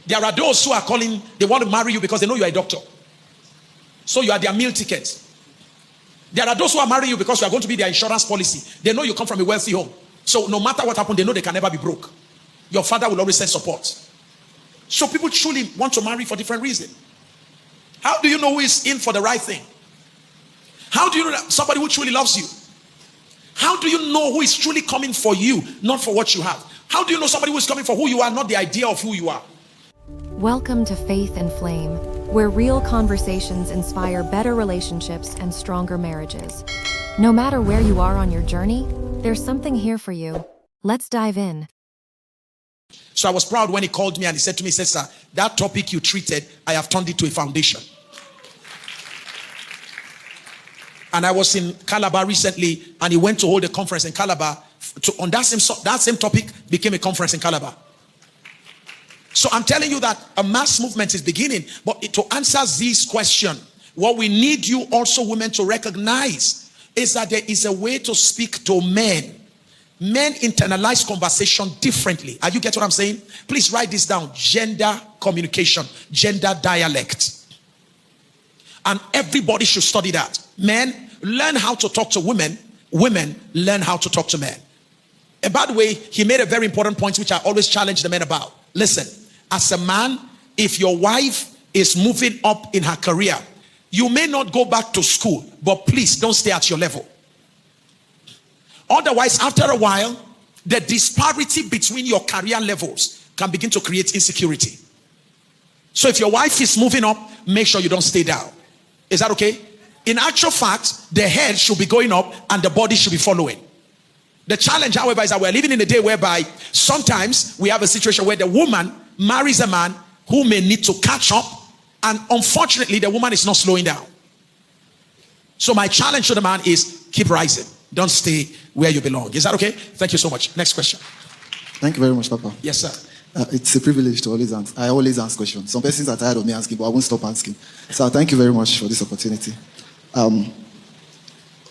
There are those who are calling, they want to marry you because they know you are a doctor. So you are their meal ticket. There are those who are marrying you because you are going to be their insurance policy. They know you come from a wealthy home. So no matter what happens, they know they can never be broke. Your father will always send support. So people truly want to marry for different reasons. How do you know who is in for the right thing? How do you know that somebody who truly loves you? How do you know who is truly coming for you, not for what you have? How do you know somebody who is coming for who you are, not the idea of who you are? Welcome to Faith and Flame, where real conversations inspire better relationships and stronger marriages. No matter where you are on your journey, there's something here for you. Let's dive in. So I was proud when he called me and he said to me, sir, that topic you treated, I have turned it to a foundation. And I was in Calabar recently, and he went to hold a conference in Calabar. On that same topic became a conference in Calabar. So I'm telling you that a mass movement is beginning. But to answer this question, what we need you also women to recognize is that there is a way to speak to men. Men internalize conversation differently. Are you get what I'm saying? Please write this down. Gender communication, gender dialect. And everybody should study that. Men, learn how to talk to women. Women, learn how to talk to men. And by the way, he made a very important point which I always challenge the men about. Listen, as a man, if your wife is moving up in her career, you may not go back to school, but please don't stay at your level. Otherwise, after a while, the disparity between your career levels can begin to create insecurity. So if your wife is moving up, make sure you don't stay down. Is that okay? In actual fact, the head should be going up and the body should be following. The challenge, however, is that we're living in a day whereby sometimes we have a situation where the woman marries a man who may need to catch up, and unfortunately the woman is not slowing down. So my challenge to the man is keep rising. Don't stay where you belong. Is that okay? Thank you so much. Next question. Thank you very much, Papa. Yes, sir. It's a privilege to always answer. I always ask questions. Some persons are tired of me asking, but I won't stop asking. So thank you very much for this opportunity.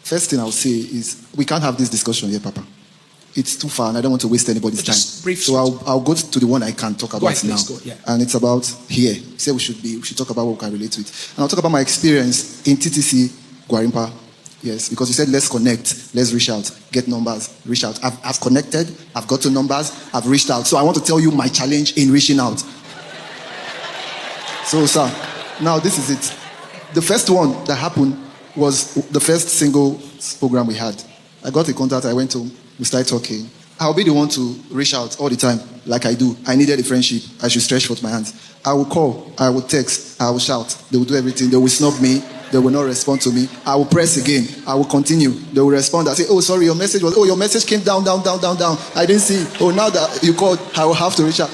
First thing I'll say is we can't have this discussion here, Papa. It's too far and I don't want to waste anybody's time. So I'll go to the one I can talk about now. And it's about here. Say we should talk about what we can relate to it. And I'll talk about my experience in TTC Gwarimpa. Yes, because you said let's connect, let's reach out, get numbers, reach out. I've connected, I've gotten numbers, I've reached out. So I want to tell you my challenge in reaching out. So, sir, now this is it. The first one that happened was the first single program we had. I got a contact, I went home, we started talking. I'll be the one to reach out all the time, like I do. I needed a friendship, I should stretch forth my hands. I will call, I will text, I will shout. They will do everything, they will snub me. They will not respond to me. I will press again. I will continue. They will respond. I say, oh, sorry, your message came down. I didn't see it. Oh, now that you called, I will have to reach out.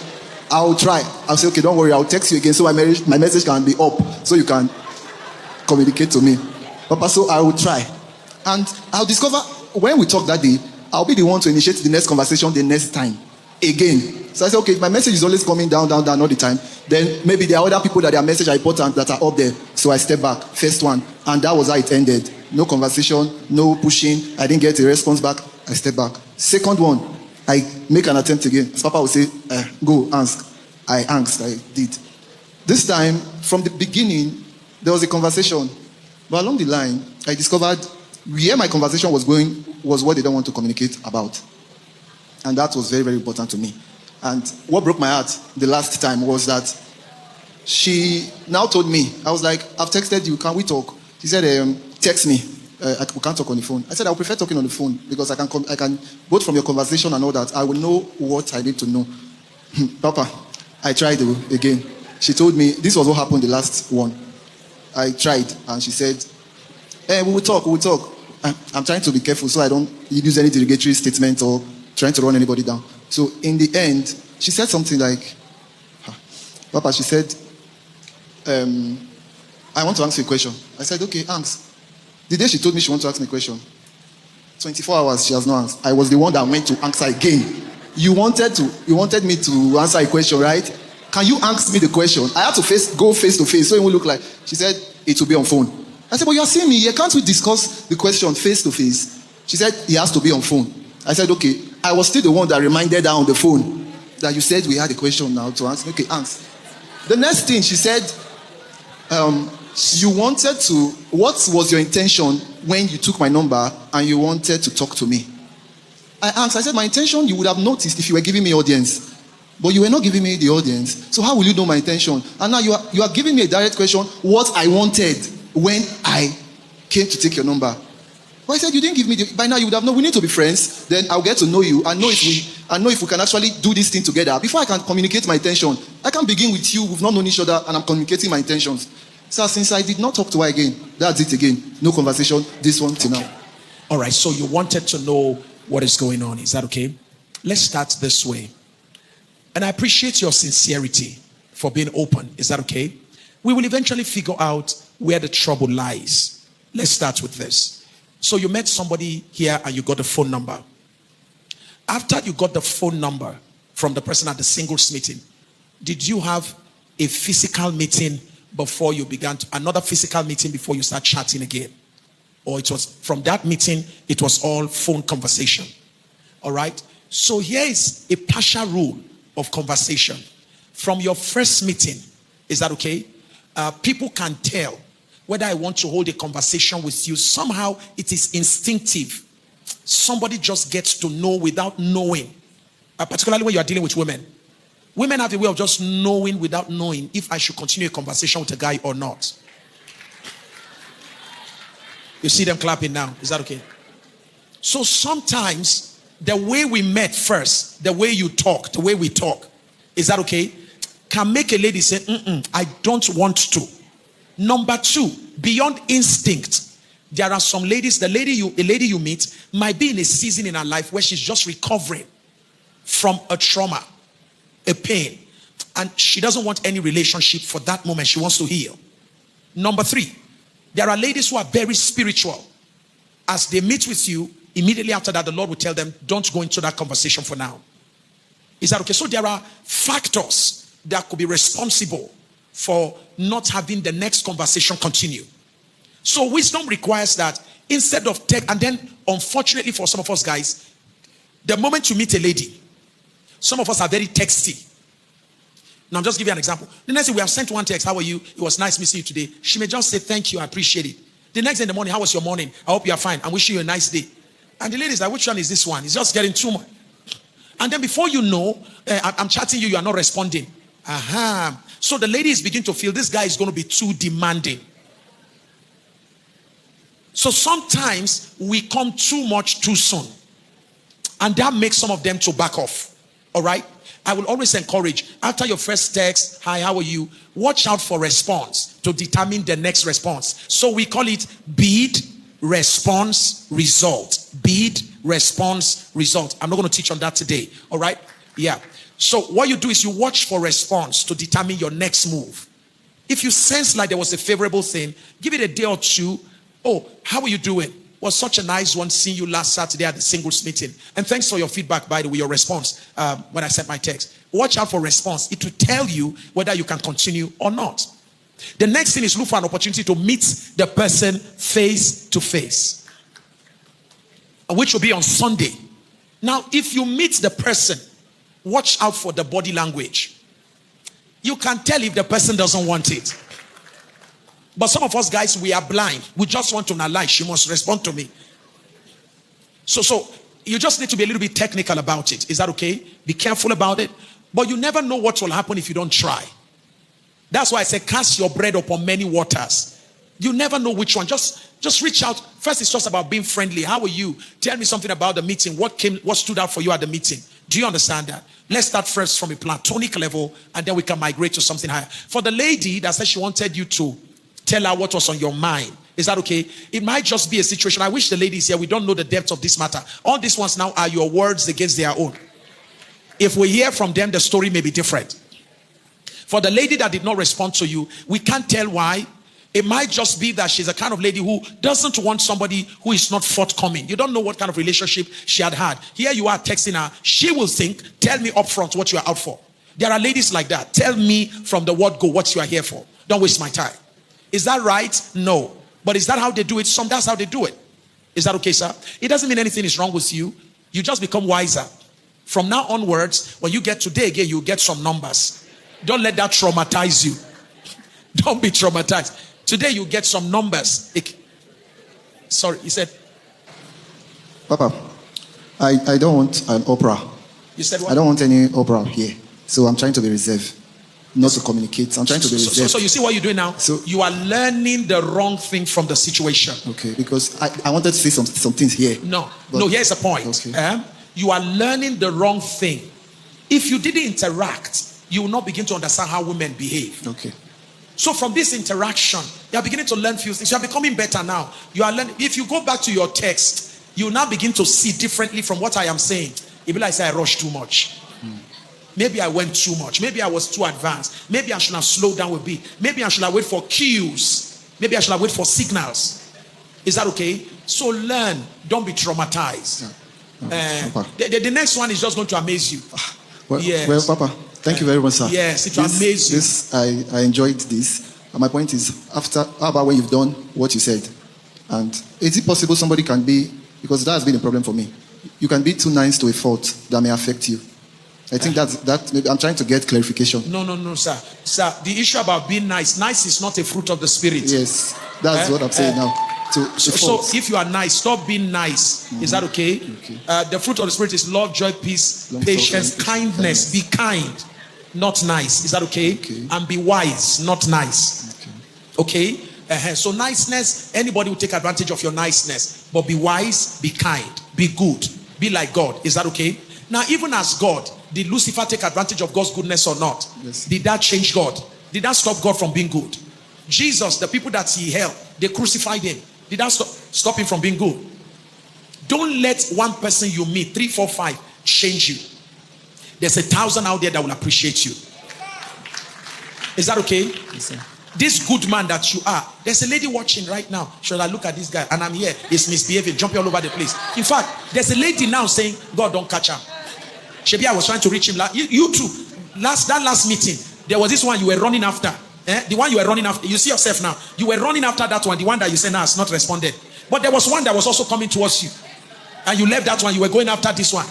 I will try. I'll say, okay, don't worry. I'll text you again so my message can be up so you can communicate to me. Papa, so I will try. And I'll discover when we talk that day, I'll be the one to initiate the next conversation the next time. Again. So I said, okay, my message is always coming down all the time. Then maybe there are other people that their message are important that are up there. So I step back, first one. And that was how it ended. No conversation, no pushing. I didn't get a response back. I step back. Second one, I make an attempt again. Papa would say, go, ask. I asked, I did. This time, from the beginning, there was a conversation. But along the line, I discovered where my conversation was going was what they don't want to communicate about. And that was very, very important to me. And what broke my heart the last time was that she now told me, I was like, I've texted you, can we talk? She said, text me. We can't talk on the phone. I said, I would prefer talking on the phone because I can, both from your conversation and all that, I will know what I need to know. Papa, I tried again. She told me, this was what happened the last one. I tried and she said, we will talk. I'm trying to be careful so I don't use any derogatory statement or trying to run anybody down. So in the end, she said something like, Papa, she said, I want to ask you a question. I said, okay, ask. The day she told me she wanted to ask me a question, 24 hours she has not answered. I was the one that went to answer again. You wanted me to answer a question, right? Can you ask me the question? I had to go face to face so it would look like. She said, it will be on phone. I said, but you're seeing me here. Can't we discuss the question face to face? She said, it has to be on phone. I said, okay. I was still the one that reminded her on the phone that you said we had a question now to answer. Okay, ask. The next thing she said, you wanted to, what was your intention when you took my number and you wanted to talk to me? I asked, I said, my intention you would have noticed if you were giving me audience. But you were not giving me the audience. So how will you know my intention? And now you are giving me a direct question, what I wanted when I came to take your number. But I said, you didn't give me by now you would have known we need to be friends. Then I'll get to know you and know if we can actually do this thing together. Before I can communicate my intention, I can begin with you. We've not known each other and I'm communicating my intentions. So since I did not talk to her again, that's it again. No conversation, this one till now. All right, so you wanted to know what is going on. Is that okay? Let's start this way. And I appreciate your sincerity for being open. Is that okay? We will eventually figure out where the trouble lies. Let's start with this. So you met somebody here and you got the phone number. After you got the phone number from the person at the singles meeting, did you have a physical meeting before you began another physical meeting before you start chatting again? Or it was from that meeting, it was all phone conversation? All right. So here is a partial rule of conversation. From your first meeting, is that okay? People can tell whether I want to hold a conversation with you. Somehow it is instinctive. Somebody just gets to know without knowing. Particularly when you are dealing with women. Women have a way of just knowing without knowing if I should continue a conversation with a guy or not. You see them clapping now. Is that okay? So sometimes the way we met first, the way you talk, the way we talk, is that okay? Can make a lady say, I don't want to. Number two, beyond instinct, there are some ladies, a lady you meet might be in a season in her life where she's just recovering from a trauma, a pain, and she doesn't want any relationship for that moment. She wants to heal. Number three, there are ladies who are very spiritual. As they meet with you, immediately after that, the Lord will tell them, don't go into that conversation for now. Is that okay? So there are factors that could be responsible for not having the next conversation continue. So wisdom requires that instead of and then unfortunately for some of us guys, the moment you meet a lady, some of us are very texty. Now, I'm just give you an example. The next day we have sent one text, how are you? It was nice meeting you today. She may just say, thank you, I appreciate it. The next day in the morning, how was your morning? I hope you are fine. I'm wishing you a nice day. And the lady is like, which one is this one? It's just getting too much. And then before you know, I'm chatting you are not responding. Aha. So the ladies begin to feel this guy is going to be too demanding. So sometimes we come too much too soon. And that makes some of them to back off. All right? I will always encourage, after your first text, hi, how are you? Watch out for response to determine the next response. So we call it bid, response, result. Bid, response, result. I'm not going to teach on that today. All right? Yeah. So what you do is you watch for response to determine your next move. If you sense like there was a favorable thing, give it a day or two. Oh, how are you doing? Was such a nice one seeing you last Saturday at the singles meeting. And thanks for your feedback, by the way, your response when I sent my text. Watch out for response. It will tell you whether you can continue or not. The next thing is look for an opportunity to meet the person face to face, which will be on Sunday. Now, if you meet the person, watch out for the body language. You can tell if the person doesn't want it. But some of us guys, we are blind. We just want to know, lie. She must respond to me. So you just need to be a little bit technical about it. Is that okay? Be careful about it. But you never know what will happen if you don't try. That's why I say cast your bread upon many waters. You never know which one. Just reach out. First, it's just about being friendly. How are you? Tell me something about the meeting. What stood out for you at the meeting? Do you understand that? Let's start first from a platonic level, and then we can migrate to something higher. For the lady that said she wanted you to tell her what was on your mind, is that okay? It might just be a situation. I wish the ladies here, we don't know the depth of this matter. All these ones now are your words against their own. If we hear from them, the story may be different. For the lady that did not respond to you, we can't tell why. It might just be that she's a kind of lady who doesn't want somebody who is not forthcoming. You don't know what kind of relationship she had. Here you are texting her. She will think, tell me up front what you are out for. There are ladies like that. Tell me from the word go what you are here for. Don't waste my time. Is that right? No. But is that how they do it? That's how they do it. Is that okay, sir? It doesn't mean anything is wrong with you. You just become wiser. From now onwards, when you get today again, you get some numbers. Don't let that traumatize you. Don't be traumatized. Today you get some numbers. Sorry, he said. Papa, I don't want an opera. You said what? I don't want any opera here. So I'm trying to be reserved. Not to communicate. I'm trying to be reserved. So you see what you're doing now? So you are learning the wrong thing from the situation. Okay, because I wanted to say some things here. No, here's the point. Okay. You are learning the wrong thing. If you didn't interact, you will not begin to understand how women behave. Okay. So from this interaction, you are beginning to learn few things. You are becoming better now. You are learning. If you go back to your text, you will now begin to see differently from what I am saying. It be like say I rushed too much. Maybe I went too much. Maybe I was too advanced. Maybe I should have slowed down a bit. Maybe I should have waited for cues. Maybe I should have waited for signals. Is that okay? So learn. Don't be traumatized. The next one is just going to amaze you. Well, Papa, thank you very much, sir. Yes, it will amaze you. I enjoyed this. And my point is, how about when you've done what you said? And is it possible somebody can be, because that has been a problem for me, you can be too nice to a fault that may affect you. I think maybe I'm trying to get clarification. No, sir. Sir, the issue about being nice is not a fruit of the spirit. Yes, that's what I'm saying now. So if you are nice, stop being nice. Is that okay? The fruit of the spirit is love, joy, peace, patience, kindness. Be kind, not nice. Is that okay? And be wise, not nice. Okay? So niceness, anybody will take advantage of your niceness. But be wise, be kind, be good, be like God. Is that okay? Now, even as God, did Lucifer take advantage of God's goodness or not? Yes. Did that change God? Did that stop God from being good? Jesus, the people that he held, they crucified him. Did that stop him from being good? Don't let one person you meet, 3, 4, 5, change you. There's 1,000 out there that will appreciate you. Is that okay? Yes, sir. This good man that you are, there's a lady watching right now. Should I look at this guy? And I'm here. He's misbehaving, jumping all over the place. In fact, there's a lady now saying, God, don't catch her. Shebi, I was trying to reach him. You too. That last meeting, there was this one you were running after. The one you were running after. You see yourself now. You were running after that one. The one that you said now has not responded. But there was one that was also coming towards you. And you left that one. You were going after this one.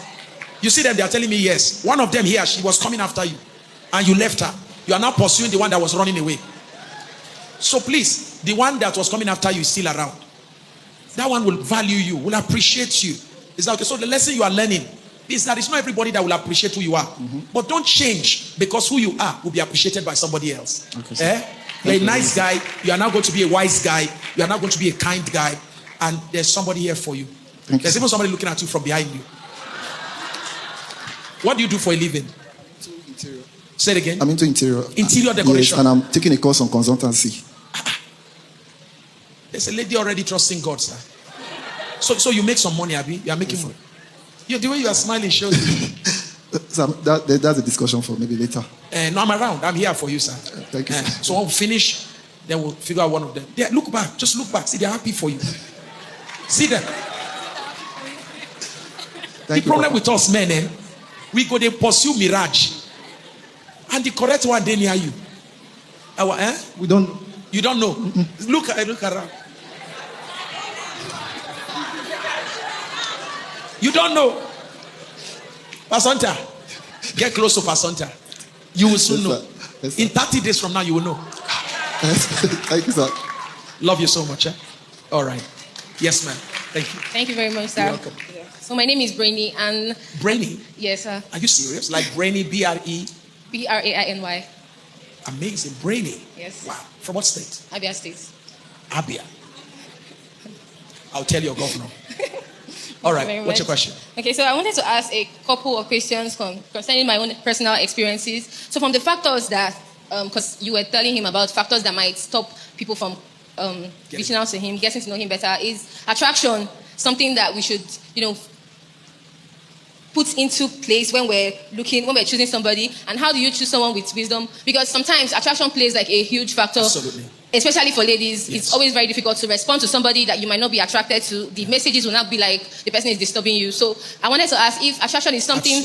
You see them. They are telling me yes. One of them here, she was coming after you. And you left her. You are now pursuing the one that was running away. So please, the one that was coming after you is still around. That one will value you, will appreciate you. Is that okay? So the lesson you are learning is that it's not everybody that will appreciate who you are. But don't change because who you are will be appreciated by somebody else. Okay, you're a nice guy. You are now going to be a wise guy. You are now going to be a kind guy. And there's somebody here for you. There's even somebody looking at you from behind you. What do you do for a living? Interior. Say it again. I'm into interior. Interior decoration. Yes, and I'm taking a course on consultancy. There's a lady already trusting God, sir. So you make some money, Abi. You are making money. The way you are smiling shows you. So that's a discussion for maybe later. No, I'm around. I'm here for you, sir. Thank you. So when we finish, then we'll figure out one of them. Yeah, look back. Just look back. See, they're happy for you. See them. The problem with us men, we go they pursue mirage. And the correct one they near you. We don't. You don't know. Look around. You don't know. Pasonta, get close to Pasonta. You will soon know. Yes, in 30 days from now, you will know. Thank you, sir. Love you so much. All right. Yes, ma'am. Thank you. Thank you very much, sir. You're welcome. Yeah. So my name is Brainy and... Brainy? Yes, sir. Are you serious? Like Brainy, B-R-E? B-R-A-I-N-Y. Amazing. Brainy. Yes. Wow. From what state? Abia State. Abia. I'll tell your governor. All right. What's your question? Okay, so I wanted to ask a couple of questions concerning my own personal experiences. So from the factors that, because you were telling him about factors that might stop people from reaching out to him, getting to know him better, is attraction something that we should, put into place when we're choosing somebody? And how do you choose someone with wisdom? Because sometimes attraction plays like a huge factor. Absolutely. Especially for ladies, yes. It's always very difficult to respond to somebody that you might not be attracted to. The messages will not be like the person is disturbing you. So I wanted to ask if attraction is something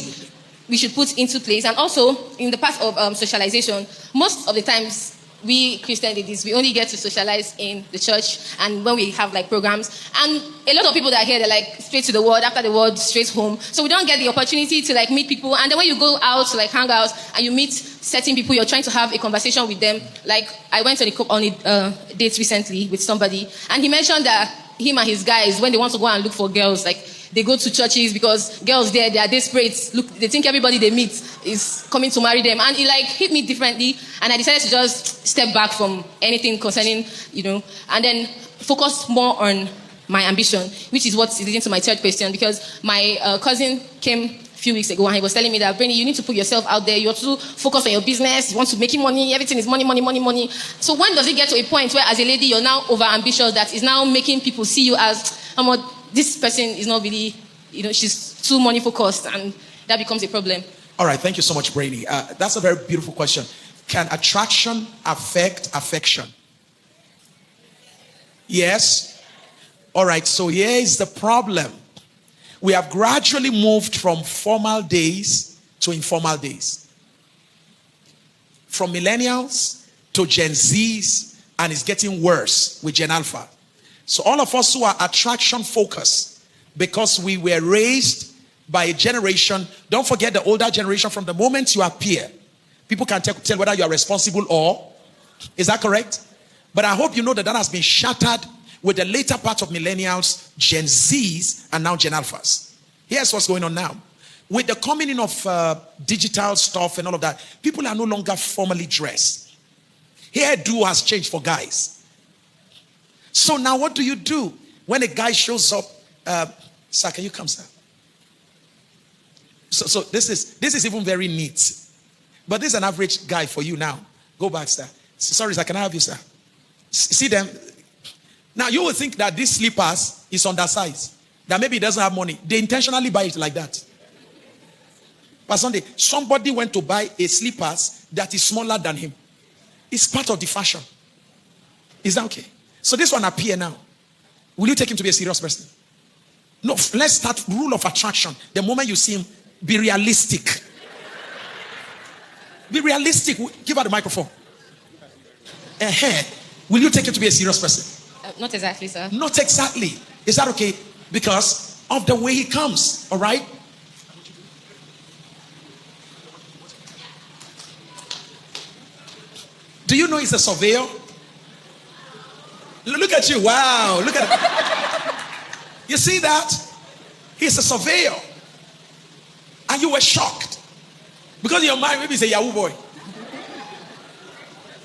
we should put into place. And also, in the path of socialization, most of the times, we Christian ladies, we only get to socialize in the church and when we have like programs. And a lot of people that are here, they're like straight to the word, after the word, straight home. So we don't get the opportunity to like meet people. And then when you go out to like hang out and you meet certain people, you're trying to have a conversation with them. Like, I went on a date recently with somebody, and he mentioned that him and his guys, when they want to go and look for girls, like, they go to churches because girls there, they are desperate. Look, they think everybody they meet is coming to marry them. And it like hit me differently. And I decided to just step back from anything concerning, and then focus more on my ambition, which is what's leading to my third question. Because my cousin came a few weeks ago and he was telling me that, Brainy, you need to put yourself out there. You have to focus on your business. You want to make money. Everything is money, money, money, money. So when does it get to a point where as a lady, you're now over-ambitious that is now making people see you as, this person is not really, she's too money focused, and that becomes a problem. All right, thank you so much, Brainy. That's a very beautiful question. Can attraction affect affection? Yes. All right, so here is the problem. We have gradually moved from formal days to informal days. From millennials to Gen Zs, and it's getting worse with Gen Alpha. So all of us who are attraction focused, because we were raised by a generation, don't forget the older generation, from the moment you appear, people can tell whether you are responsible or, is that correct? But I hope you know that has been shattered with the later part of millennials, Gen Zs, and now Gen Alphas. Here's what's going on now. With the coming in of digital stuff and all of that, people are no longer formally dressed. Hairdo has changed for guys. So now what do you do when a guy shows up? Sir, can you come, sir? So this is even very neat. But this is an average guy for you now. Go back, sir. Sorry, sir, can I have you, sir? See them? Now you will think that this slippers is undersized. That maybe he doesn't have money. They intentionally buy it like that. But Sunday, somebody went to buy a slippers that is smaller than him. It's part of the fashion. Is that okay? So this one appear now. Will you take him to be a serious person? No, let's start rule of attraction. The moment you see him, be realistic. Be realistic. Give her the microphone. Will you take him to be a serious person? Not exactly, sir. Not exactly. Is that okay? Because of the way he comes, all right? Do you know he's a surveyor? Look at you. Wow. Look at it. You see that? He's a surveyor. And you were shocked. Because in your mind, maybe he's a Yahoo boy.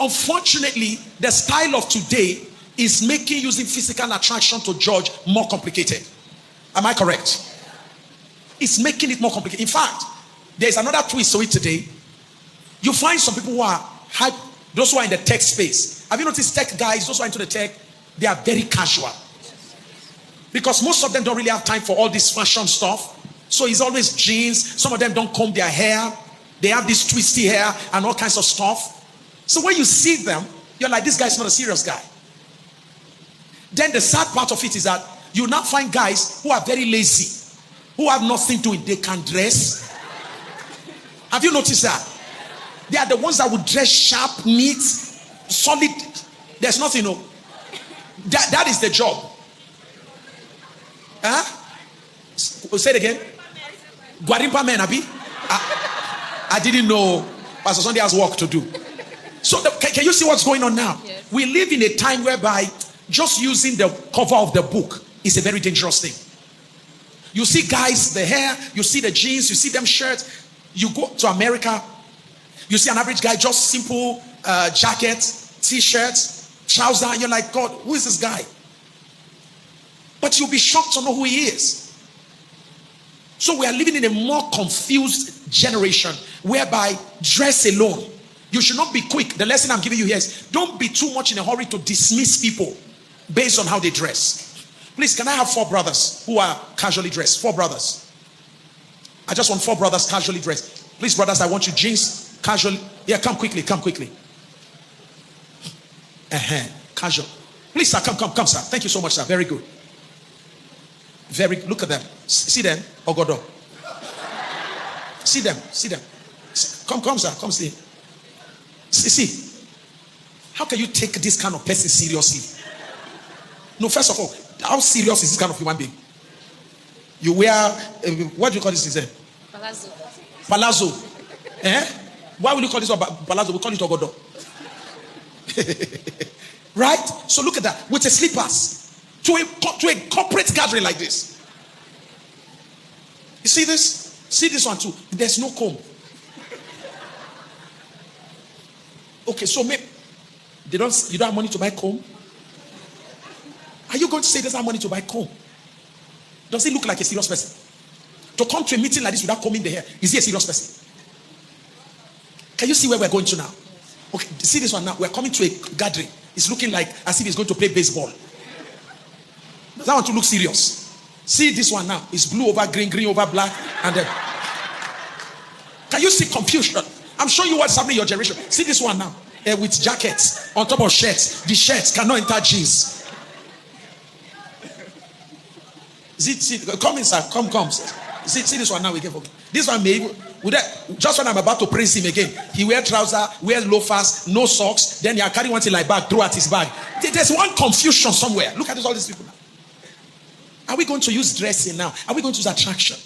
Unfortunately, the style of today is making using physical attraction to judge more complicated. Am I correct? It's making it more complicated. In fact, there's another twist to it today. You find some people who are hype, those who are in the tech space. Have you noticed tech guys, those who are into the tech, they are very casual. Because most of them don't really have time for all this fashion stuff. So it's always jeans. Some of them don't comb their hair. They have this twisty hair and all kinds of stuff. So when you see them, you're like, this guy's not a serious guy. Then the sad part of it is that you now find guys who are very lazy, who have nothing to it. They can dress. Have you noticed that? They are the ones that would dress sharp, neat, solid. There's nothing, That is the job. Say it again. Guarimpa men, Abi. I didn't know Pastor Sunday has work to do. So can you see what's going on now? Yes. We live in a time whereby just using the cover of the book is a very dangerous thing. You see guys, the hair, you see the jeans, you see them shirts. You go to America, you see an average guy, just simple jacket, t-shirts, trouser, and you're like, God, who is this guy? But you'll be shocked to know who he is. So we are living in a more confused generation whereby dress alone. You should not be quick. The lesson I'm giving you here is don't be too much in a hurry to dismiss people based on how they dress. Please, can I have 4 brothers who are casually dressed? 4 brothers. I just want 4 brothers casually dressed. Please, brothers, I want you jeans, casual. Yeah, come quickly, come quickly. Casual. Please, sir, come, sir. Thank you so much, sir. Very good. Very good. Look at them. See them? Ogodo. See them. Come, sir. Come see. See. How can you take this kind of person seriously? No, first of all, how serious is this kind of human being? You wear, what do you call this? Palazzo. Palazzo. Why will you call this one palazzo? We call it ogodo. Right? So look at that. With a slippers. To a corporate gathering like this. You see this? See this one too. There's no comb. Okay, so maybe you don't have money to buy comb? Are you going to say he doesn't have money to buy comb? Does he look like a serious person? To come to a meeting like this without combing the hair, is he a serious person? Can you see where we're going to now? Okay, see this one now. We're coming to a gathering. It's looking like as if he's going to play baseball. Does that want to look serious? See this one now. It's blue over green, green over black, and then can you see confusion? I'm showing you what's happening in your generation. See this one now. With jackets on top of shirts. The shirts cannot enter jeans. See, come inside. Come. See this one now. We get this one may just when I'm about to praise him again, he wear trousers, wear loafers, no socks. Then he are carrying one thing like bag, throw at his bag. There's one confusion somewhere. Look at this, all these people now. Are we going to use dressing now? Are we going to use attraction?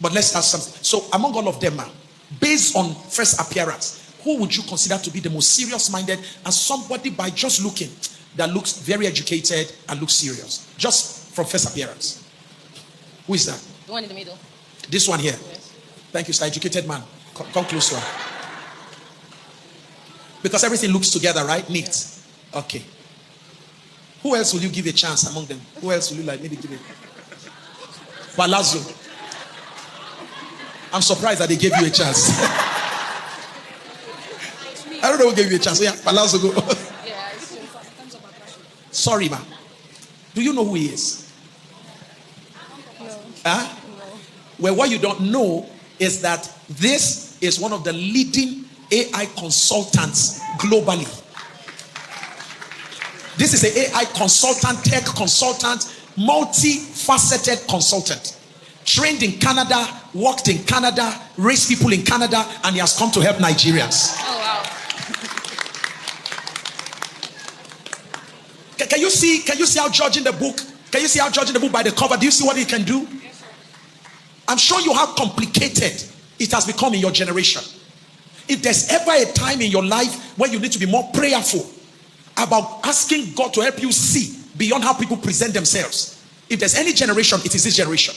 But let's ask something. So among all of them now, based on first appearance, who would you consider to be the most serious-minded and somebody by just looking that looks very educated and looks serious? Just from first appearance. Who is that? The one in the middle. This one here. Yes. Thank you, sir. Educated man. Come closer. Because everything looks together, right? Neat. Okay. Who else will you give a chance among them? Who else will you maybe give it? Palazzo. I'm surprised that they gave you a chance. I don't know who gave you a chance. Yeah, Palazzo go. Sorry, ma. Do you know who he is? No. Huh? No. Well, what you don't know is that this is one of the leading AI consultants globally. This is an AI consultant, tech consultant, multifaceted consultant. Trained in Canada, worked in Canada, raised people in Canada, and he has come to help Nigerians. Oh, wow. Can you see how judging the book? Can you see how judging the book by the cover? Do you see what he can do? Yes, sir. I'm showing you how complicated it has become in your generation. If there's ever a time in your life where you need to be more prayerful about asking God to help you see beyond how people present themselves, if there's any generation, it is this generation.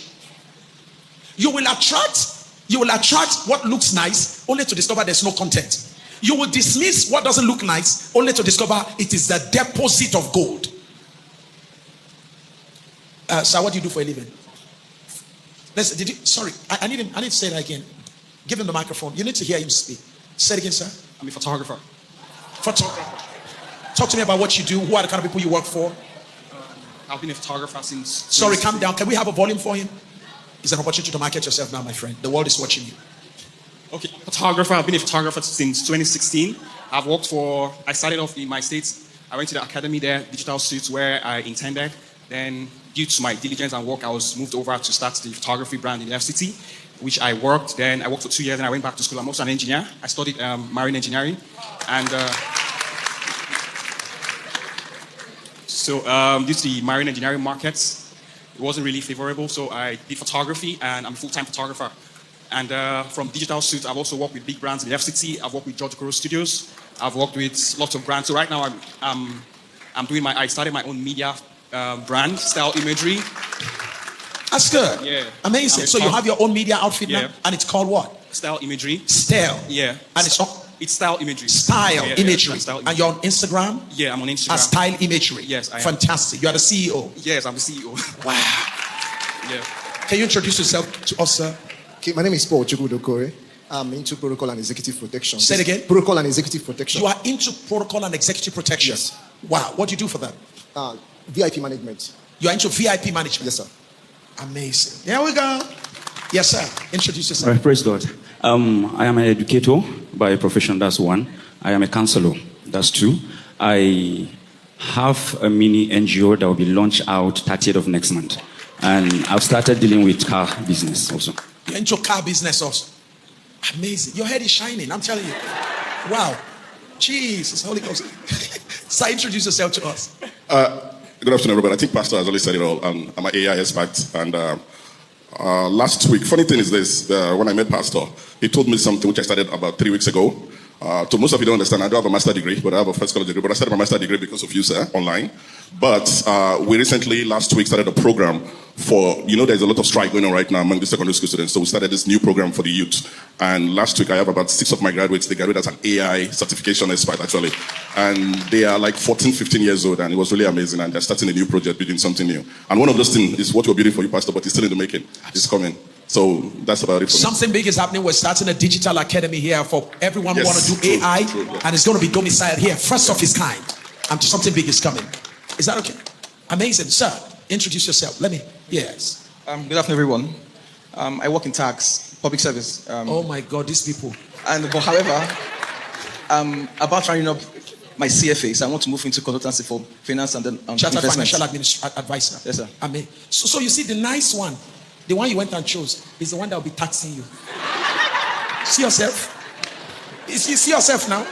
You will attract what looks nice only to discover there's no content. You will dismiss what doesn't look nice only to discover it is the deposit of gold. Sir, what do you do for a living? Sorry, I need to say that again. Give him the microphone. You need to hear him speak. Say it again, sir. I'm a photographer. Photographer. Talk to me about what you do. Who are the kind of people you work for? I've been a photographer since... Sorry, calm down. Can we have a volume for him? It's an opportunity to market yourself now, my friend. The world is watching you. Okay, photographer. I've been a photographer since 2016. I started off in my state. I went to the academy there, Digital Suits, where I intended. Then, due to my diligence and work, I was moved over to start the photography brand in FCT, which I worked. Then I worked for 2 years, and I went back to school. I'm also an engineer. I studied marine engineering. And so due to the marine engineering markets, it wasn't really favorable. So I did photography, and I'm a full-time photographer. And from Digital Suits, I've also worked with big brands in the FCT. I've worked with George Okoro Studios. I've worked with lots of brands. So right now, I started my own media brand, Style Imagery. That's good. Yeah. Amazing. So you have your own media outfit now, and it's called what? Style Imagery. Style. Yeah. And it's Style Imagery. Style Imagery. Style Imagery. And you're on Instagram? Yeah, I'm on Instagram. Style Imagery. Yes, I am. Fantastic. You are the CEO. Yes, I'm the CEO. Wow. Yeah. Can you introduce yourself to us, sir? Okay, my name is Poju Oyemade. I'm into protocol and executive protection. Say it again. Protocol and executive protection. You are into protocol and executive protection? Yes. Wow. What do you do for that? VIP management. You are into VIP management? Yes, sir. Amazing. Here we go. Yes, sir. Introduce yourself. Right, praise God. I am an educator by profession, that's one. I am a counselor, that's two. I have a mini NGO that will be launched out 30th of next month. And I've started dealing with car business also. You're into car business also? Amazing. Your head is shining, I'm telling you. Wow. Jesus, Holy Ghost. So introduce yourself to us. Good afternoon, everybody. I think Pastor has already said it all. I'm an AI expert, and Last week, funny thing is this, when I met Pastor, he told me something which I started about 3 weeks ago. To most of you don't understand, I don't have a master's degree, but I have a first college degree. But I started my master's degree because of you, sir, online. But we recently, last week, started a program for, there's a lot of strike going on right now among the secondary school students. So we started this new program for the youth. And last week, I have about 6 of my graduates. They graduated as an AI certification expert, actually. And they are like 14, 15 years old. And it was really amazing. And they're starting a new project, building something new. And one of those things is what we're building for you, Pastor, but it's still in the making. It's coming. So that's about it for me. Something big is happening. We're starting a digital academy here for everyone who want to do AI. True. And it's going to be domiciled here, first of its kind. Something big is coming. Is that okay? Amazing. Sir, introduce yourself. Yes. Good afternoon, everyone. I work in tax, public service. Oh my God, these people. However, I'm about trying up my CFA, so I want to move into consultancy for finance and then Chartered investment. Financial Advisor. Yes, sir. Amen. So you see, the nice one, the one you went and chose, is the one that will be taxing you. See yourself? You see yourself now?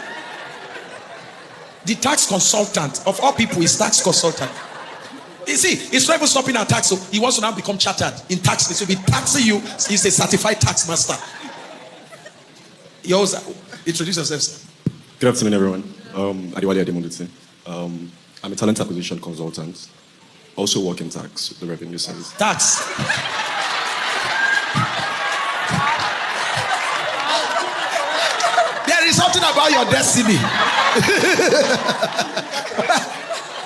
The tax consultant, of all people, is tax consultant. You see, he's not even stopping at tax, so he wants to now become chartered in tax. So he'll be taxing you. He's a certified tax master. You also introduce yourself, sir. Good afternoon, everyone. Adeyemi. I'm a talent acquisition consultant. Also work in tax, the revenue service. Tax. There is something about your destiny.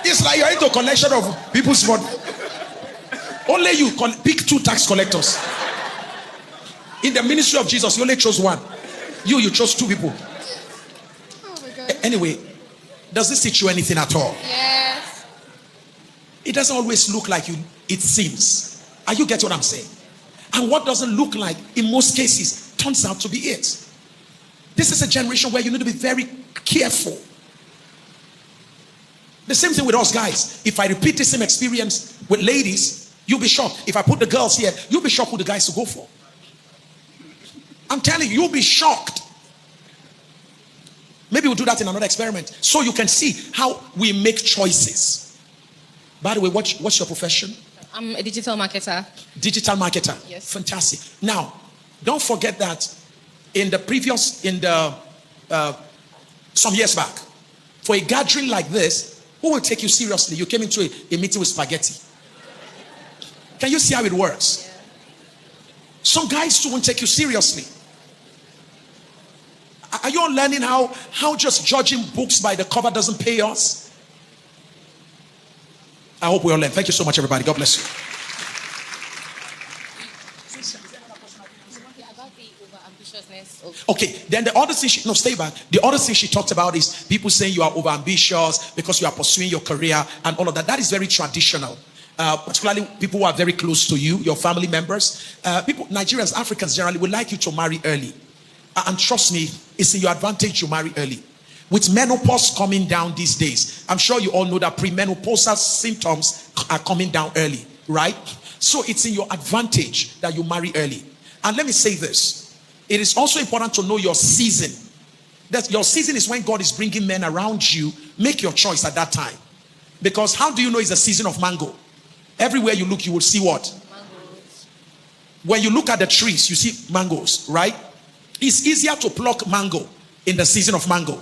It's like you're into a collection of people's money. Only you pick 2 tax collectors. In the ministry of Jesus, you only chose one. You chose 2 people. Oh my God. Anyway, does this teach you anything at all? Yes. It doesn't always look like it seems. Are you getting what I'm saying? And what doesn't look like, in most cases, turns out to be it. This is a generation where you need to be very careful. The same thing with us guys. If I repeat the same experience with ladies, you'll be shocked. If I put the girls here, you'll be shocked who the guys to go for. I'm telling you, you'll be shocked. Maybe we'll do that in another experiment, so you can see how we make choices. By the way, what's your profession? I'm a digital marketer. Digital marketer. Yes. Fantastic. Now, don't forget that some years back, for a gathering like this, who will take you seriously? You came into a meeting with spaghetti. Can you see how it works? Yeah. Some guys too won't take you seriously. Are you all learning how just judging books by the cover doesn't pay us? I hope we all learn. Thank you so much, everybody. God bless you. Okay, then the other thing stay back. The other thing she talked about is people saying you are overambitious because you are pursuing your career and all of that. That is very traditional. Particularly people who are very close to you, your family members. Nigerians, Africans generally would like you to marry early. And trust me, it's in your advantage you marry early. With menopause coming down these days, I'm sure you all know that premenopausal symptoms are coming down early, right? So it's in your advantage that you marry early. And let me say this. It is also important to know your season. That your season is when God is bringing men around you. Make your choice at that time. Because how do you know it's a season of mango? Everywhere you look, you will see what? Mangoes. When you look at the trees, you see mangoes, right? It's easier to pluck mango in the season of mango.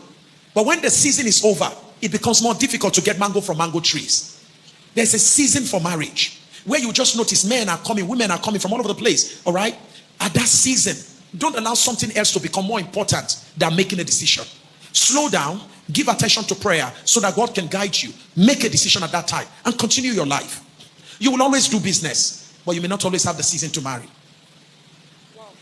But when the season is over, it becomes more difficult to get mango from mango trees. There's a season for marriage where you just notice men are coming, women are coming from all over the place, all right? At that season, don't allow something else to become more important than making a decision. Slow down, give attention to prayer so that God can guide you. Make a decision at that time and continue your life. You will always do business, but you may not always have the season to marry.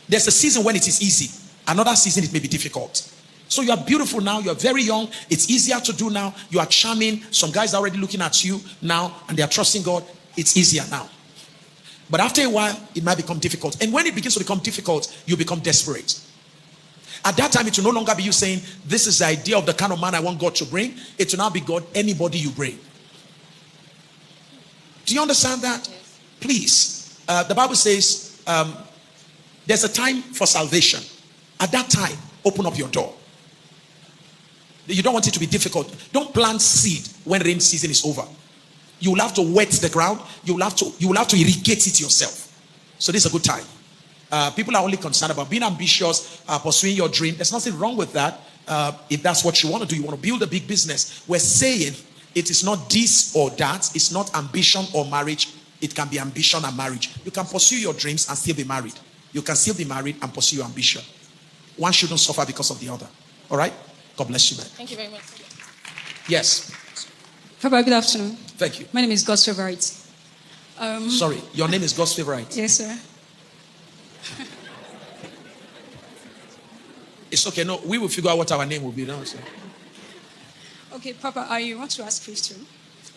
There's a season when it is easy. Another season it may be difficult. So you are beautiful now, you are very young, it's easier to do now, you are charming, some guys are already looking at you now and they are trusting God, it's easier now. But after a while, it might become difficult. And when it begins to become difficult, you become desperate. At that time, it will no longer be you saying, this is the idea of the kind of man I want God to bring. It will now be God, anybody you bring. Do you understand that? Yes. Please. The Bible says, there's a time for salvation. At that time, open up your door. You don't want it to be difficult. Don't plant seed when rain season is over. You will have to wet the ground. You will have to irrigate it yourself. So this is a good time. People are only concerned about being ambitious, pursuing your dream. There's nothing wrong with that. If that's what you want to do, you want to build a big business. We're saying it is not this or that. It's not ambition or marriage. It can be ambition and marriage. You can pursue your dreams and still be married. You can still be married and pursue your ambition. One shouldn't suffer because of the other. All right? God bless you, man. Thank you very much. Yes. Papa, good afternoon. Thank you. My name is God's favorite. Sorry, your name is God's favorite. Yes, sir. It's okay. No, we will figure out what our name will be now. So. Okay, Papa, I want to ask Christian.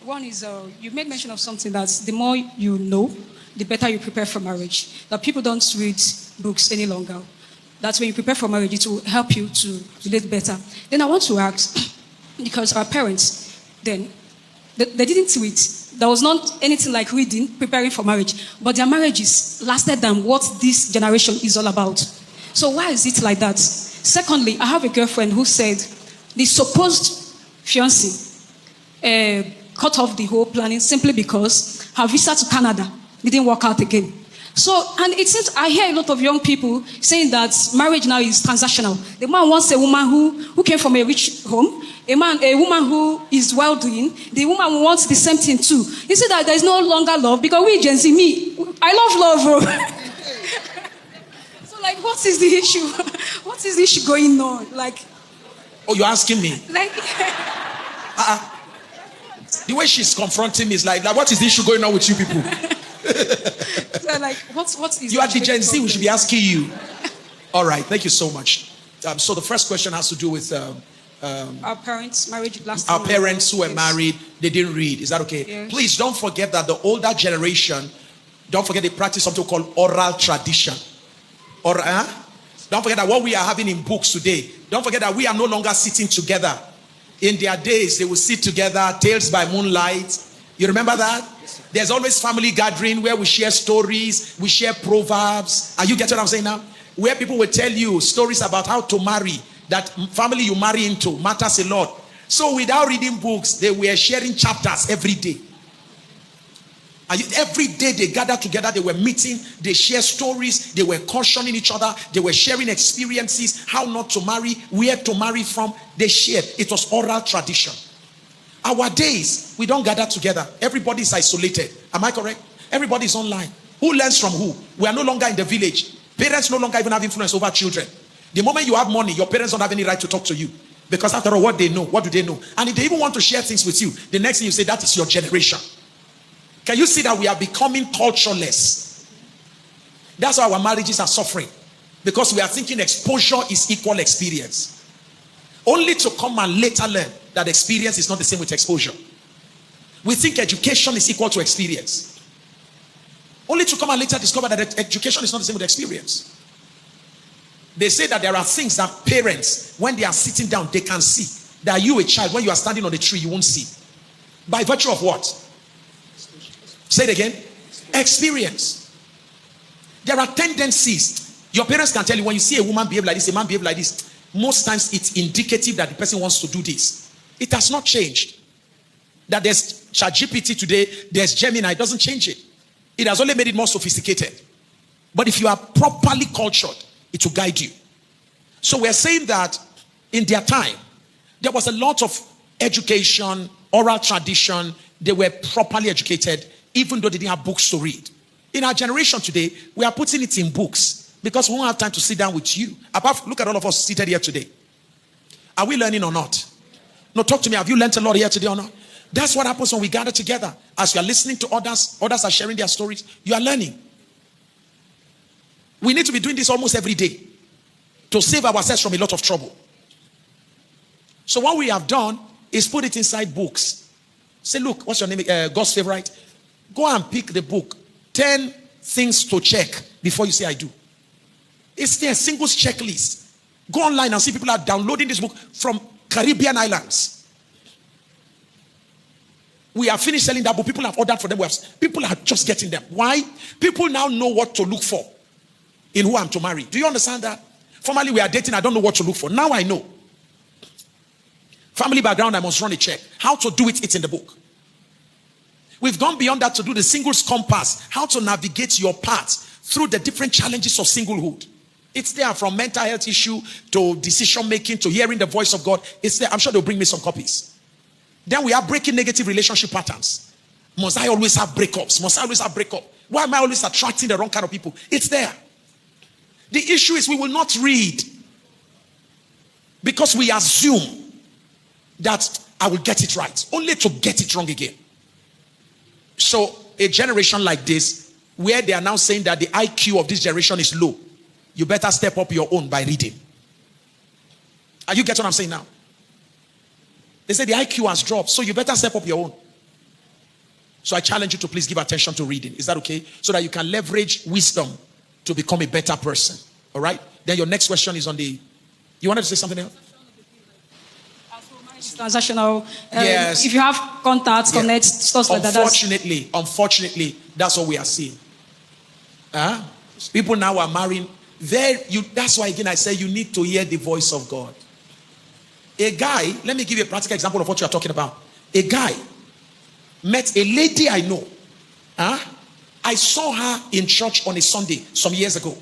One is, you made mention of something that the more you know, the better you prepare for marriage. That people don't read books any longer. That's when you prepare for marriage, it will help you to relate better. Then I want to ask, because our parents, then, they didn't read. There was not anything like reading, preparing for marriage. But their marriages lasted than what this generation is all about. So why is it like that? Secondly, I have a girlfriend who said the supposed fiancé cut off the whole planning simply because her visa to Canada didn't work out again. So, and it seems I hear a lot of young people saying that marriage now is transactional. The man wants a woman who came from a rich home, a woman who is well-doing. The woman wants the same thing too. You see that there is no longer love because we Gen Z, I love love. So, like, what is the issue? What is the issue going on? Like, oh, you're asking me? Like, the way she's confronting me is like, what is the issue going on with you people? so like, what is you are the Gen Z, we should be asking you. All right, thank you so much. So the first question has to do with our parents' marriage lasting. Our parents who were married, they didn't read. Is that okay? Yes. Please don't forget that the older generation, don't forget they practice something called oral tradition. Don't forget that what we are having in books today, don't forget that we are no longer sitting together. In their days, they would sit together, tales by moonlight. You remember that? There's always family gathering where we share stories, we share proverbs. Are you getting what I'm saying now? Where people will tell you stories about how to marry, that family you marry into matters a lot. So without reading books, they were sharing chapters every day. Every day they gathered together, they were meeting, they shared stories, they were cautioning each other, they were sharing experiences, how not to marry, where to marry from. They shared. It was oral tradition. Our days, we don't gather together. Everybody is isolated. Am I correct? Everybody is online. Who learns from who? We are no longer in the village. Parents no longer even have influence over children. The moment you have money, your parents don't have any right to talk to you. Because after all, what they know, what do they know? And if they even want to share things with you, the next thing you say, that is your generation. Can you see that we are becoming cultureless? That's why our marriages are suffering. Because we are thinking exposure is equal experience. Only to come and later learn that experience is not the same with exposure. We think education is equal to experience. Only to come and later discover that education is not the same with experience. They say that there are things that parents, when they are sitting down, they can see. That you, a child, when you are standing on the tree, you won't see. By virtue of what? Say it again. Experience. There are tendencies. Your parents can tell you when you see a woman behave like this, a man behave like this. Most times it's indicative that the person wants to do this. It has not changed. That there's ChatGPT today, there's Gemini, it doesn't change it. It has only made it more sophisticated. But if you are properly cultured, it will guide you. So we're saying that in their time, there was a lot of education, oral tradition. They were properly educated, even though they didn't have books to read. In our generation today, we are putting it in books because we won't have time to sit down with you. Look at all of us seated here today. Are we learning or not? No, talk to me. Have you learned a lot here today or not? That's what happens when we gather together. As you are listening to others, others are sharing their stories, you are learning. We need to be doing this almost every day to save ourselves from a lot of trouble. So what we have done is put it inside books. Say, look, what's your name? God's favorite. Go and pick the book. 10 things to check before you say I do. It's there, singles checklist. Go online and see people are downloading this book from Caribbean islands. We have finished selling that book. People have ordered for them. People are just getting them. Why? People now know what to look for in who I'm to marry. Do you understand that? Formerly we are dating, I don't know what to look for. Now I know. Family background, I must run a check. How to do it, it's in the book. We've gone beyond that to do the singles compass. How to navigate your path through the different challenges of singlehood. It's there, from mental health issue to decision making to hearing the voice of God. It's there. I'm sure they'll bring me some copies. Then we are breaking negative relationship patterns. Must I always have breakups? Must I always have breakup? Why am I always attracting the wrong kind of people? It's there. The issue is we will not read because we assume that I will get it right, only to get it wrong again. So a generation like this, where they are now saying that the IQ of this generation is low, you better step up your own by reading. Are you getting what I'm saying now? They say the IQ has dropped, so you better step up your own. So I challenge you to please give attention to reading. Is that okay? So that you can leverage wisdom to become a better person. All right? Then your next question is on the... You wanted to say something else? Transactional. Yes. If you have contacts, connect, stuff like that. Unfortunately, that's what we are seeing. People now are marrying. That's why again I say you need to hear the voice of God. A guy, let me give you a practical example of what you are talking about. A guy met a lady I know. I saw her in church on a Sunday some years ago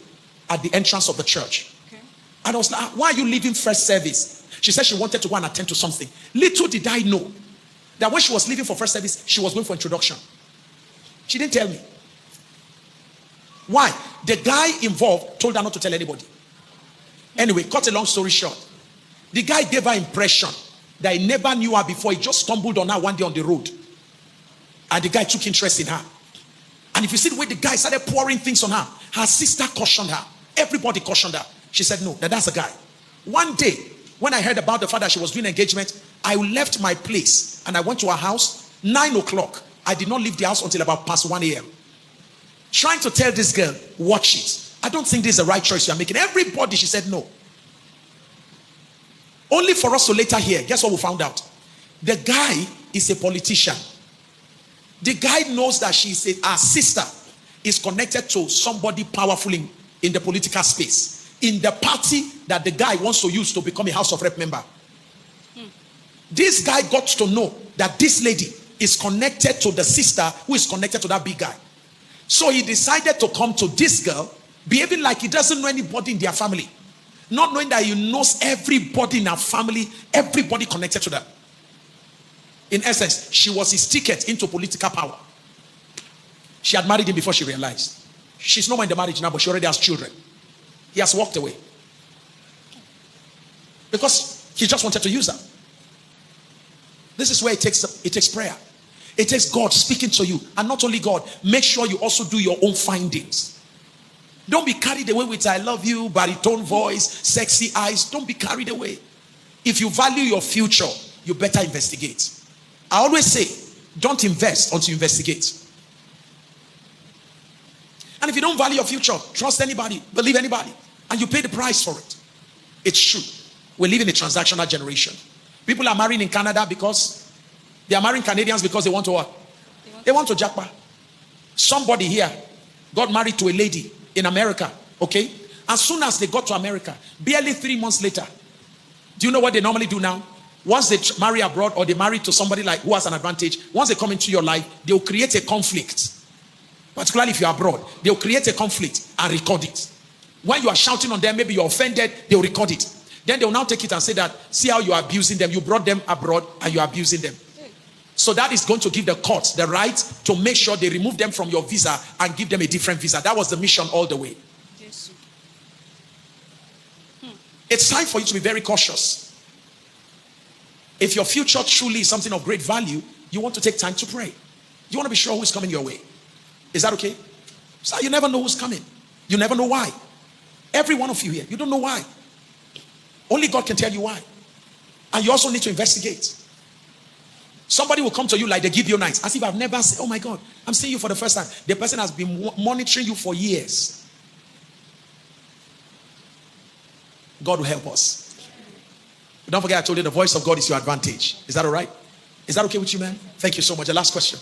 at the entrance of the church. Okay. And I was like, why are you leaving first service? She said she wanted to go and attend to something. Little did I know that when she was leaving for first service, she was going for introduction. She didn't tell me. Why? The guy involved told her not to tell anybody. Anyway, cut a long story short. The guy gave her impression that he never knew her before. He just stumbled on her one day on the road. And the guy took interest in her. And if you see the way the guy started pouring things on her, her sister cautioned her. Everybody cautioned her. She said, no, that's a guy. One day, when I heard about the fact that she was doing engagement, I left my place and I went to her house, 9 o'clock. I did not leave the house until about past 1 a.m. Trying to tell this girl, watch it. I don't think this is the right choice you are making. Everybody, she said no. Only for us to later hear, guess what we found out? The guy is a politician. The guy knows that our sister is connected to somebody powerful in the political space, in the party that the guy wants to use to become a House of Rep member. This guy got to know that this lady is connected to the sister who is connected to that big guy. So he decided to come to this girl, behaving like he doesn't know anybody in their family, not knowing that he knows everybody in her family, everybody connected to them. In essence, she was his ticket into political power. She had married him before she realized. She's no more in the marriage now, but she already has children. He has walked away. Because he just wanted to use her. This is where it takes prayer. It takes God speaking to you. And not only God, make sure you also do your own findings. Don't be carried away with I love you, baritone voice, sexy eyes. Don't be carried away. If you value your future, you better investigate. I always say, don't invest until you investigate. And if you don't value your future, trust anybody, believe anybody, and you pay the price for it. It's true. We live in a transactional generation. People are marrying in Canada because they are marrying Canadians because they want to what? They want to jackpot. Somebody here got married to a lady in America, okay? As soon as they got to America, barely 3 months later, do you know what they normally do now? Once they marry abroad or they marry to somebody like who has an advantage, once they come into your life, they'll create a conflict. Particularly if you're abroad, they'll create a conflict and record it. When you are shouting on them, maybe you're offended, they'll record it. Then they'll now take it and say that, see how you are abusing them. You brought them abroad and you're abusing them. So that is going to give the court the right to make sure they remove them from your visa and give them a different visa. That was the mission all the way. Yes. It's time for you to be very cautious. If your future truly is something of great value, you want to take time to pray. You want to be sure who's coming your way. Is that okay? So you never know who's coming. You never know why. Every one of you here, you don't know why. Only God can tell you why. And you also need to investigate. Somebody will come to you like the Gibeonites, as if I've never seen, oh my God, I'm seeing you for the first time. The person has been monitoring you for years. God will help us. But don't forget I told you the voice of God is your advantage. Is that all right? Is that okay with you, man? Thank you so much. The last question.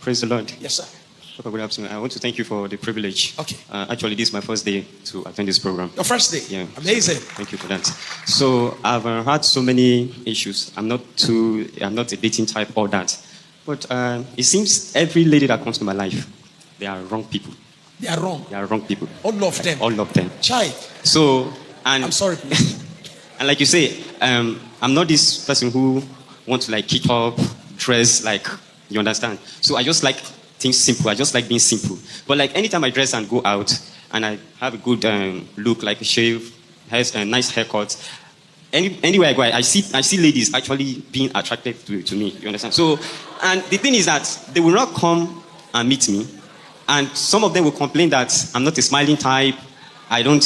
Praise the Lord. Yes, sir. Good afternoon. I want to thank you for the privilege. Okay. Actually, this is my first day to attend this program. Your first day? Yeah. Amazing. Thank you for that. So I've had so many issues. I'm not a dating type or that. But it seems every lady that comes to my life, they are wrong people. They are wrong. They are wrong people. All of them. All of them. Chai. So, and I'm sorry, please. And like you say, I'm not this person who wants to like kick up, dress like, you understand? So I just like things simple. I just like being simple. But like anytime I dress and go out and I have a good look, like a shave, has a nice haircut, anywhere I go, I see ladies actually being attracted to me. You understand? So, and the thing is that they will not come and meet me, and some of them will complain that I'm not a smiling type. I don't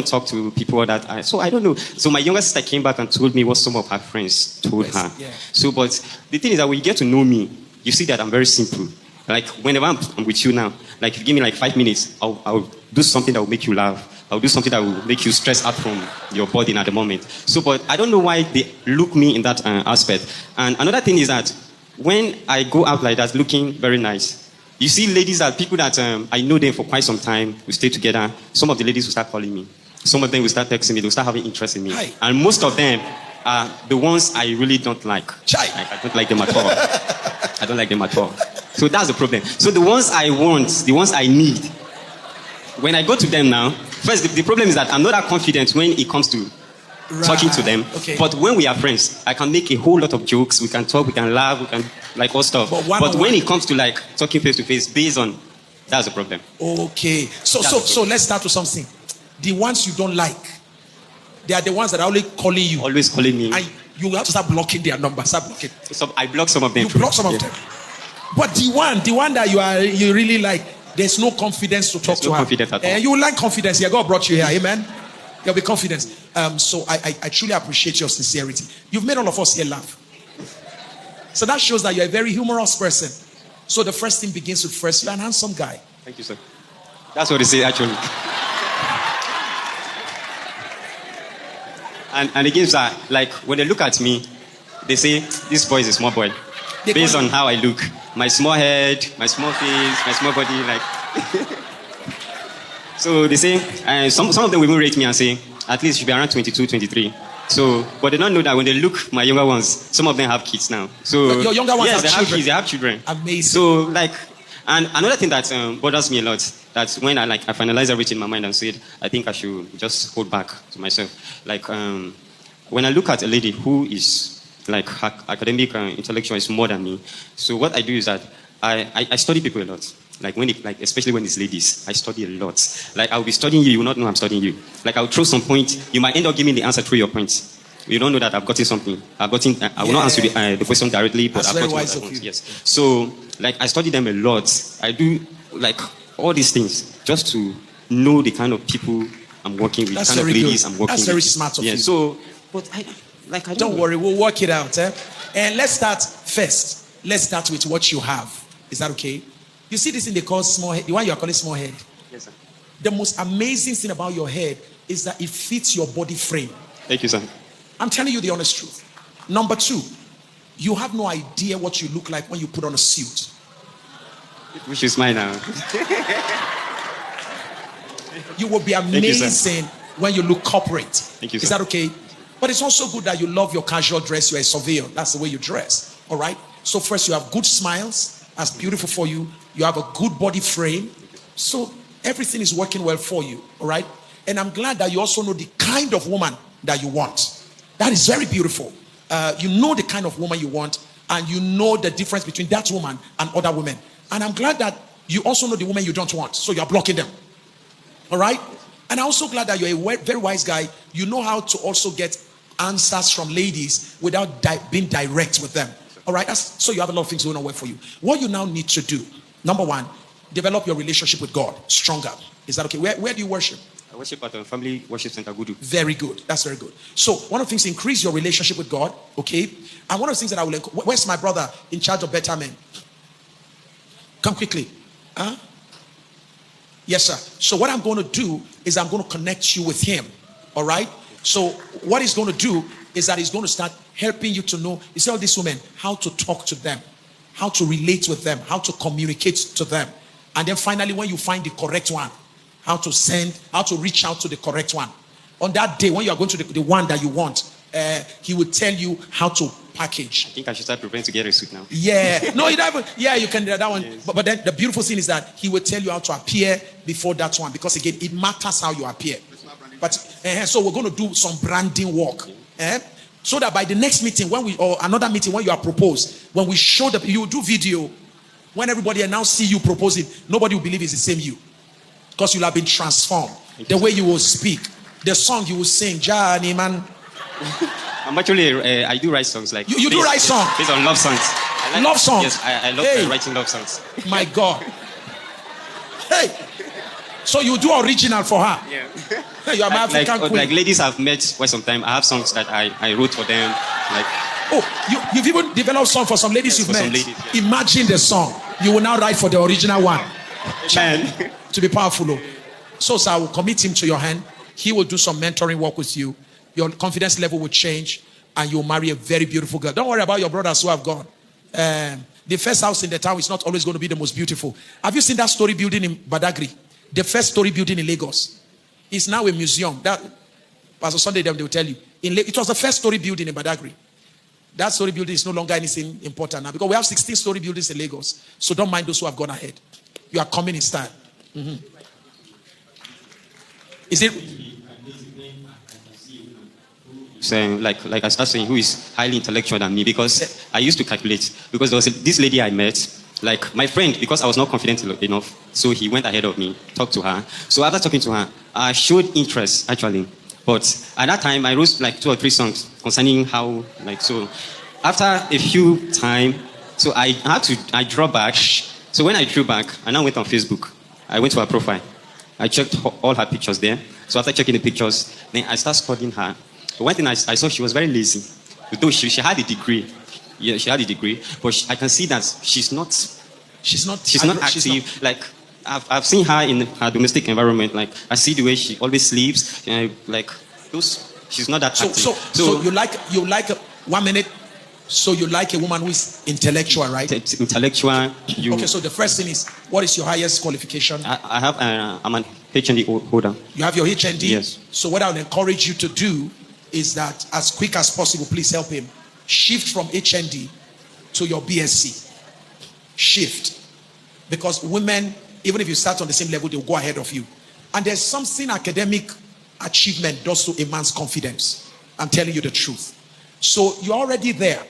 talk to people that. So I don't know. So my younger sister came back and told me what some of her friends told her. Yeah. So, but the thing is that when you get to know me, you see that I'm very simple. Like whenever I'm with you now, like if you give me like 5 minutes, I'll do something that will make you laugh. I'll do something that will make you stress out from your body at the moment. So, but I don't know why they look me in that aspect. And another thing is that when I go out like that, looking very nice, you see ladies that people that I know them for quite some time, we stay together. Some of the ladies will start calling me. Some of them will start texting me. They'll start having interest in me. Hi. And most of them are the ones I really don't like. Chai. Like, I don't like them at all. I don't like them at all. So that's the problem. So the ones I want, the ones I need, when I go to them now, first, the problem is that I'm not that confident when it comes to talking to them. Okay. But when we are friends, I can make a whole lot of jokes. We can talk, we can laugh, we can like all stuff. But when it comes to like talking face to face, based on, that's the problem. Okay. So let's start with something. The ones you don't like, they are the ones that are always calling you. Always calling me. And you have to start blocking their number. Start blocking. So I block some of them. You block some of them. But the one that you really like, there's no confidence to talk to her. Confidence at all. You will like confidence. Yeah, God brought you here. Amen. There'll be confidence. So I truly appreciate your sincerity. You've made all of us here laugh. So that shows that you're a very humorous person. So the first thing begins with first. You're an handsome guy. Thank you, sir. That's what they say, actually. And again, sir, like when they look at me, they say, this boy is a small boy. Based on how I look. My small head, my small face, my small body, like. So they say, some of them will even rate me and say, at least you should be around 22, 23. So, but they don't know that when they look, my younger ones, some of them have kids now. So your younger ones yes, have children. Kids, they have children. Amazing. So, like, and another thing that bothers me a lot, that's when I finalize everything in my mind and said, I think I should just hold back to myself. Like, when I look at a lady who is like academic and intellectual is more than me. So what I do is that I study people a lot. Like especially when it's ladies, I study a lot. Like I'll be studying you will not know I'm studying you. Like I'll throw some point, you might end up giving the answer through your points. You don't know that I've gotten something. I will not answer the question directly, but I've gotten what I want. Yes. So like I study them a lot. I do like all these things just to know the kind of people I'm working with, the kind of ladies I'm working with. That's very smart of you. So, but I don't worry, we'll work it out. And let's start first. Let's start with what you have. Is that okay? You see this thing they call small head, the one you are calling small head. Yes, sir. The most amazing thing about your head is that it fits your body frame. Thank you, sir. I'm telling you the honest truth. Number two, you have no idea what you look like when you put on a suit. Which is mine now. You will be amazing when you look corporate. Thank you, sir. Is that okay? But it's also good that you love your casual dress. You're a surveyor. That's the way you dress. All right? So first, you have good smiles. That's beautiful for you. You have a good body frame. So everything is working well for you. All right? And I'm glad that you also know the kind of woman that you want. That is very beautiful. You know the kind of woman you want. And you know the difference between that woman and other women. And I'm glad that you also know the woman you don't want. So you're blocking them. All right? And I'm also glad that you're a very wise guy. You know how to also get answers from ladies without being direct with them. All right? So you have a lot of things going on well for you. What you now need to do, number one, develop your relationship with God stronger. Is that okay? Where do you worship? I worship at a family worship center, Gudu. Very good. That's very good. So one of the things, increase your relationship with God. Okay? And one of the things that I will... Where's my brother in charge of Better Men? Come quickly. Huh? Yes, sir. So what I'm going to do is I'm going to connect you with him. All right? So what he's going to do is that he's going to start helping you to know, you see all these women, how to talk to them, how to relate with them, how to communicate to them. And then finally, when you find the correct one, how to reach out to the correct one. On that day, when you are going to the one that you want, he will tell you how to package. I think I should start preparing to get a suit now. Yeah. No, you don't. Yeah, you can do that one. Yes. But then the beautiful thing is that he will tell you how to appear before that one, because again, it matters how you appear. But so we're going to do some branding work. So that by the next meeting, or another meeting when you are proposed, when we show you do video, when everybody now see you proposing, nobody will believe it's the same you, because you'll have been transformed. The way you will speak, the song you will sing, Johnny man. I'm actually, I do write songs like. You do write songs? Based on love songs. Love songs? Yes, I love writing love songs. My God. Hey. So you do original for her? Yeah. Hey, you are my African queen. Like ladies I've met for some time, I have songs that I wrote for them. Like. Oh, you've even developed song for some ladies you've met? Some ladies, yeah. Imagine the song. You will now write for the original one. Man. To be powerful. So I will commit him to your hand. He will do some mentoring work with you. Your confidence level will change, and you'll marry a very beautiful girl. Don't worry about your brothers who have gone. The first house in the town is not always going to be the most beautiful. Have you seen that story building in Badagry? The first story building in Lagos. It's now a museum. That Pastor Sunday, they will tell you. It was the first story building in Badagry. That story building is no longer anything important now, because we have 16 story buildings in Lagos. So don't mind those who have gone ahead. You are coming in style. Mm-hmm. Is it? So, like I started saying, who is highly intellectual than me, because I used to calculate, because there was this lady I met, like my friend, because I was not confident enough, so he went ahead of me, talked to her. So after talking to her, I showed interest actually, but at that time I wrote like 2 or 3 songs concerning how, like, so after a few time, so I drew back. So when I drew back, I now went on Facebook. I went to her profile. I checked all her pictures there. So after checking the pictures, then I started studying her. But one thing I saw, she was very lazy. Though she had a degree. Yeah, she had a degree. But I can see that she's not active. Like, I've seen her in her domestic environment. Like, I see the way she always sleeps. Like, she's not that active. So you like 1 minute. So you like a woman who is intellectual, right? Intellectual. Okay, so the first thing is, what is your highest qualification? I have, I'm an HND holder. You have your HND? Yes. So what I would encourage you to do is that as quick as possible, please help him. Shift from HND to your BSc. Shift. Because women, even if you start on the same level, they'll go ahead of you. And there's something academic achievement does to a man's confidence. I'm telling you the truth. So you're already there.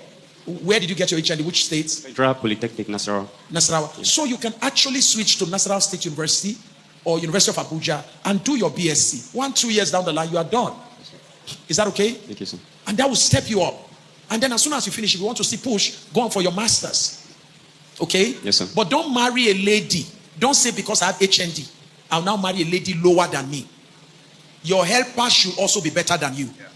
Where did you get your HND? Which state? Federal Polytechnic, Nasarawa. Nasarawa. Yes. So you can actually switch to Nasarawa State University or University of Abuja and do your BSc. 1-2 years down the line, you are done. Is that okay? Thank you, sir. And that will step you up. And then as soon as you finish, if you want to see push, go on for your masters. Okay? Yes, sir. But don't marry a lady. Don't say because I have HND, I'll now marry a lady lower than me. Your helper should also be better than you. Yeah.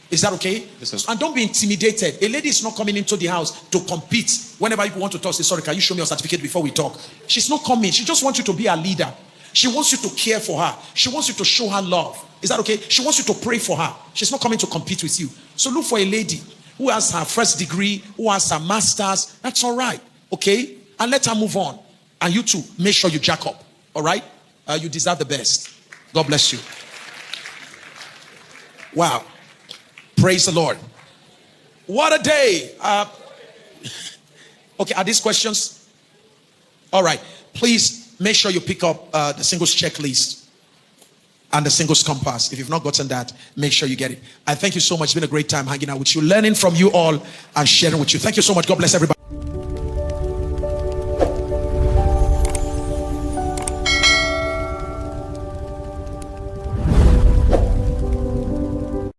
Is that okay? Yes, sir. And don't be intimidated. A lady is not coming into the house to compete. Whenever you want to talk, say, sorry, can you show me your certificate before we talk? She's not coming. She just wants you to be a leader. She wants you to care for her. She wants you to show her love. Is that okay? She wants you to pray for her. She's not coming to compete with you. So look for a lady who has her first degree, who has her master's. That's all right. Okay? And let her move on. And you too, make sure you jack up. All right? You deserve the best. God bless you. Wow. Praise the Lord. What a day. Okay, are these questions? All right. Please make sure you pick up the singles checklist and the singles compass. If you've not gotten that, make sure you get it. I thank you so much. It's been a great time hanging out with you, learning from you all and sharing with you. Thank you so much. God bless everybody.